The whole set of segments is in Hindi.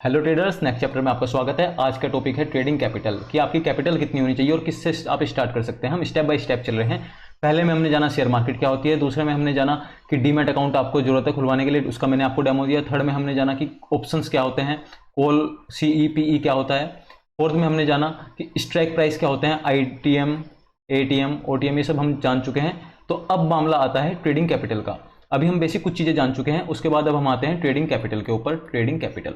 हेलो ट्रेडर्स, नेक्स्ट चैप्टर में आपका स्वागत है। आज का टॉपिक है ट्रेडिंग कैपिटल कि आपकी कैपिटल कितनी होनी चाहिए और किससे आप स्टार्ट कर सकते हैं। हम स्टेप बाय स्टेप चल रहे हैं। पहले में हमने जाना शेयर मार्केट क्या होती है, दूसरे में हमने जाना कि डीमैट अकाउंट आपको जरूरत है खुलवाने के लिए, उसका मैंने आपको डेमो दिया। थर्ड में हमने जाना कि ऑप्शंस क्या होते हैं, कॉल CEPE क्या होता है। फोर्थ में हमने जाना कि स्ट्राइक प्राइस क्या होते हैं, ITM, ATM, OTM, ये सब हम जान चुके हैं। तो अब मामला आता है ट्रेडिंग कैपिटल का। अभी हम बेसिक कुछ चीज़ें जान चुके हैं, उसके बाद अब हम आते हैं ट्रेडिंग कैपिटल के ऊपर। ट्रेडिंग कैपिटल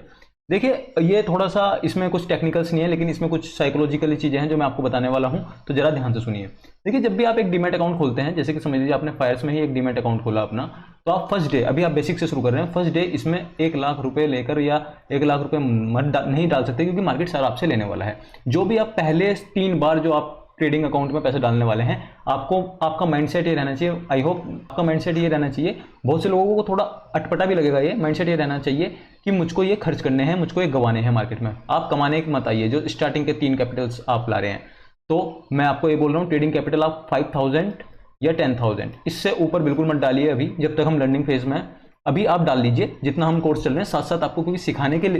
देखिए, ये थोड़ा सा इसमें कुछ टेक्निकल्स नहीं है, लेकिन इसमें कुछ साइकोलॉजिकली चीज़ें हैं जो मैं आपको बताने वाला हूँ, तो जरा ध्यान से सुनिए। देखिए, जब भी आप एक डीमैट अकाउंट खोलते हैं, जैसे कि समझ लीजिए आपने फायर्स में ही एक डीमैट अकाउंट खोला अपना, तो आप फर्स्ट डे, अभी आप बेसिक से शुरू कर रहे हैं, फर्स्ट डे इसमें 1,00,000 रुपये लेकर या 1,00,000 रुपये नहीं डाल सकते, क्योंकि मार्केट सारा आपसे लेने वाला है। जो भी आप पहले 3 बार जो आप ट्रेडिंग अकाउंट में पैसे डालने वाले हैं, आपको आपका माइंडसेट ये रहना चाहिए, आई होप आपका माइंडसेट ये रहना चाहिए। बहुत से लोगों को थोड़ा अटपटा भी लगेगा, ये माइंडसेट ये रहना चाहिए कि मुझको ये खर्च करने हैं, मुझको ये गंवाने हैं मार्केट में। आप कमाने की मत आइए, जो स्टार्टिंग के 3 कैपिटल्स आप ला रहे हैं। तो मैं आपको ये बोल रहा हूँ, ट्रेडिंग कैपिटल आप 5,000 या 10,000, इससे ऊपर बिल्कुल मत डालिए अभी, जब तक हम लर्निंग फेज में हैं। अभी आप डाल लीजिए जितना हम कोर्स चल रहे हैं, साथ साथ आपको, क्योंकि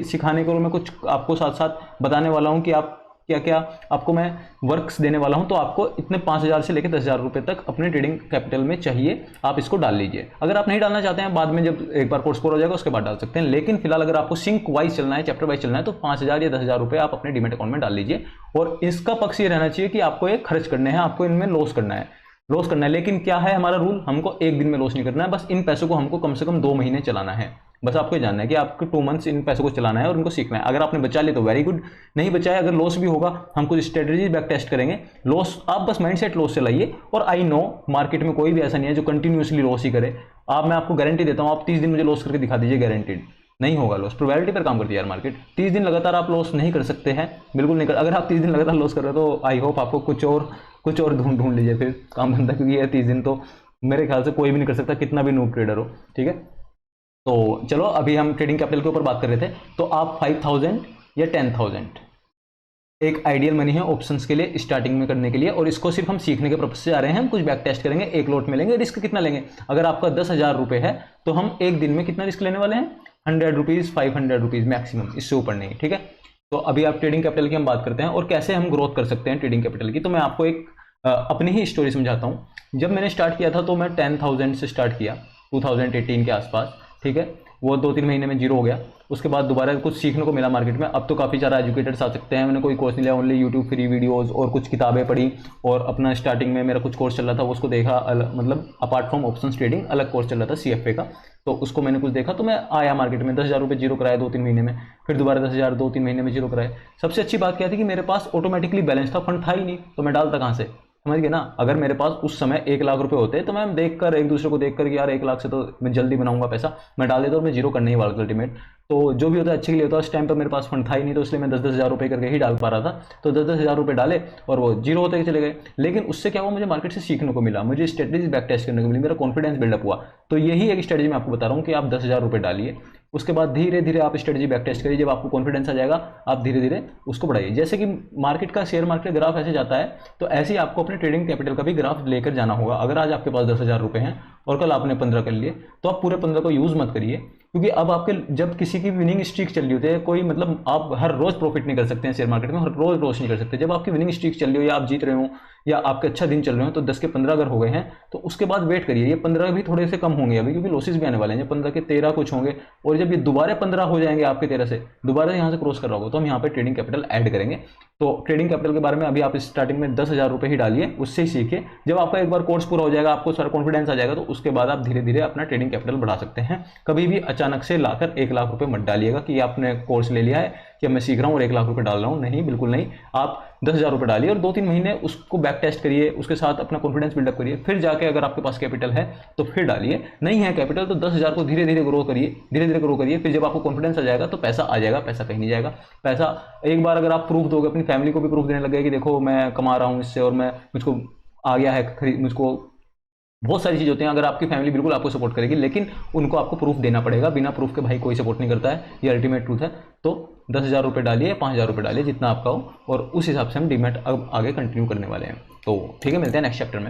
सिखाने को मैं कुछ आपको साथ साथ बताने वाला हूँ कि आप क्या क्या आपको मैं वर्क्स देने वाला हूं। तो आपको इतने 5,000 से लेकर 10,000 रुपये तक अपने ट्रेडिंग कैपिटल में चाहिए, आप इसको डाल लीजिए। अगर आप नहीं डालना चाहते हैं, बाद में जब एक बार कोर्स पूरा हो जाएगा उसके बाद डाल सकते हैं, लेकिन फिलहाल अगर आपको सिंक वाइज चलना है, चैप्टर वाइज चलना है, तो 5,000 या 10,000 रुपये आप अपने डीमैट अकाउंट में डाल लीजिए। और इसका पक्ष ये रहना चाहिए कि आपको ये खर्च करने हैं, आपको इनमें लॉस करना है। लेकिन क्या है हमारा रूल, हमको एक दिन में लॉस नहीं करना है, बस इन पैसों को हमको कम से कम 2 महीने चलाना है। बस आपको जानना है कि आपको 2 मंथ्स इन पैसों को चलाना है और उनको सीखना है। अगर आपने बचा लिया तो वेरी गुड, नहीं बचाया, अगर लॉस भी होगा, हम कुछ स्ट्रेटेजी बैक टेस्ट करेंगे। लॉस आप बस माइंडसेट लॉस से लाइए। और आई नो मार्केट में कोई भी ऐसा नहीं है जो कंटिन्यूसली लॉस ही करे। मैं आपको गारंटी देता हूँ, आप 30 दिन मुझे लॉस करके दिखा दीजिए, गारंटीड नहीं होगा लॉस। प्रोबेबिलिटी पर काम करती है यार मार्केट। 30 दिन लगातार आप लॉस नहीं कर सकते हैं, बिल्कुल नहीं कर। अगर आप 30 दिन लगातार लॉस कर रहे हो तो आई होप आपको कुछ और ढूंढ लीजिए फिर काम धंधा, क्योंकि ये 30 दिन तो मेरे ख्याल से कोई भी नहीं कर सकता, कितना भी नूब ट्रेडर हो। ठीक है, तो चलो अभी हम ट्रेडिंग कैपिटल के ऊपर बात कर रहे थे। तो आप 5,000 या 10,000 एक आइडियल मनी है ऑप्शंस के लिए, स्टार्टिंग में करने के लिए। और इसको सिर्फ हम सीखने के पर्पज से आ रहे हैं, हम कुछ बैक टेस्ट करेंगे, एक लॉट में लेंगे। रिस्क कितना लेंगे, अगर आपका 10,000 रुपये है तो हम एक दिन में कितना रिस्क लेने वाले हैं, 100 रुपीज़, 500 रुपीज़ मैक्सिमम, इससे ऊपर नहीं। ठीक है, तो अभी आप ट्रेडिंग कैपिटल की हम बात करते हैं और कैसे हम ग्रोथ कर सकते हैं ट्रेडिंग कैपिटल की। तो मैं आपको एक अपनी ही स्टोरी समझाता हूँ। जब मैंने स्टार्ट किया था तो मैं 10,000 से स्टार्ट किया 2018 के आसपास। ठीक है, वो 2-3 महीने में जीरो हो गया। उसके बाद दोबारा कुछ सीखने को मिला मार्केट में। अब तो काफ़ी सारा एजुकेटर्स आ सकते हैं, मैंने कोई कोर्स नहीं लिया, ओनली यूट्यूब फ्री वीडियोस और कुछ किताबें पढ़ी। और अपना स्टार्टिंग में मेरा कुछ कोर्स चल रहा था, उसको देखा, मतलब अपार्ट फ्रॉम ऑप्शंस ट्रेडिंग अलग कोर्स चल रहा था CFA का, तो उसको मैंने कुछ देखा। तो मैं आया मार्केट में, 10,000 रुपये जीरो कराया 2-3 महीने में, फिर दोबारा 10,000 2-3 महीने में जीरो कराए। सबसे अच्छी बात क्या थी कि मेरे पास ऑटोमेटिकली बैलेंस था, फंड था ही नहीं, तो मैं डालता कहाँ से, समझ गए ना। अगर मेरे पास उस समय 1,00,000 रुपये होते तो मैं देखकर, एक दूसरे को देखकर कि यार 1,00,000 से तो मैं जल्दी बनाऊंगा पैसा, मैं डाल देता और मैं जीरो करने ही वाला था अल्टीमेट। तो जो भी होता है अच्छे के लिए होता है। उस टाइम पर मेरे पास फंड था ही नहीं, तो इसलिए मैं 10-10 हज़ार रुपये करके ही डाल पा रहा था। तो 10-10 हज़ार रुपये डाले और वो जीरो होते ही चले गए। लेकिन उससे क्या हुआ, मुझे मार्केट से सीखने को मिला, मुझे स्ट्रेटेजी बैक टेस्ट करने को मिली, मेरा कॉन्फिडेंस बिल्डअप हुआ। तो यही एक स्ट्रेटेजी मैं आपको बता रहा हूँ कि आप 10,000 रुपये डालिए, उसके बाद धीरे धीरे आप स्ट्रेटेजी बैक टेस्ट करिए। जब आपको कॉन्फिडेंस आ जाएगा, आप धीरे धीरे उसको बढ़ाइए। जैसे कि मार्केट का, शेयर मार्केट ग्राफ ऐसे जाता है, तो ऐसे ही आपको अपने ट्रेडिंग कैपिटल का भी ग्राफ लेकर जाना होगा। अगर आज आपके पास 10,000 रुपये हैं और कल आपने 15 कर लिए, तो आप पूरे 15 को यूज़ मत करिए, क्योंकि अब आपके, जब किसी की विनिंग स्ट्रीक चल रही होती है, कोई मतलब आप हर रोज प्रॉफिट नहीं कर सकते हैं शेयर मार्केट में, हर रोज लॉस नहीं कर सकते। जब आपकी विनिंग स्ट्रीक चल रही हो या आप जीत रहे हो या आपके अच्छा दिन चल रहे हो, तो 10 के 15 अगर हो गए हैं तो उसके बाद वेट करिए। ये 15 भी थोड़े से कम होंगे अभी, क्योंकि लॉसेस भी आने वाले हैं। जब 15 के 13 कुछ होंगे और जब ये दोबारा 15 हो जाएंगे आपके 13 से, दोबारा यहाँ से क्रॉस कर रहा होगा, तो हम यहाँ पे ट्रेडिंग कैपिटल ऐड करेंगे। तो ट्रेडिंग कैपिटल के बारे में अभी आप स्टार्टिंग में 10,000 रुपये ही डालिए, उससे ही सीखिए। जब आपका एक बार कोर्स पूरा हो जाएगा, आपको सारा कॉन्फिडेंस आ जाएगा, तो उसके बाद आप धीरे धीरे अपना ट्रेडिंग कैपिटल बढ़ा सकते हैं। कभी भी अचानक से लाकर 1,00,000 रुपये मत डालिएगा कि आपने कोर्स ले लिया है कि मैं सीख रहा हूँ और 1,00,000 रुपये डाल रहा हूँ, नहीं, बिल्कुल नहीं। आप 10,000 रुपये डालिए और 2-3 महीने उसको बैक टेस्ट करिए, उसके साथ अपना कॉन्फिडेंस बिल्डअप करिए। फिर जाके अगर आपके पास कैपिटल है तो फिर डालिए, नहीं है कैपिटल तो 10,000 को धीरे धीरे ग्रो करिए, धीरे धीरे ग्रो करिए। फिर जब आपको कॉन्फिडेंस आ जाएगा तो पैसा आ जाएगा, पैसा कहीं नहीं जाएगा। पैसा एक बार अगर आप प्रूफ दोगे, अपनी फैमिली को भी प्रूफ देने लग गए कि देखो मैं कमा रहा हूँ इससे और मुझको आ गया है खरीद, मुझको बहुत सारी चीज़ होती हैं। अगर आपकी फैमिली बिल्कुल आपको सपोर्ट करेगी, लेकिन उनको आपको प्रूफ देना पड़ेगा। बिना प्रूफ के भाई कोई सपोर्ट नहीं करता है, ये अल्टीमेट ट्रूथ है। तो 10,000 रुपये डालिए, 5,000 रुपये डालिए, जितना आपका हो, और उस हिसाब से हम डीमैट अब आगे कंटिन्यू करने वाले हैं। तो ठीक है, मिलते हैं नेक्स्ट चैप्टर में।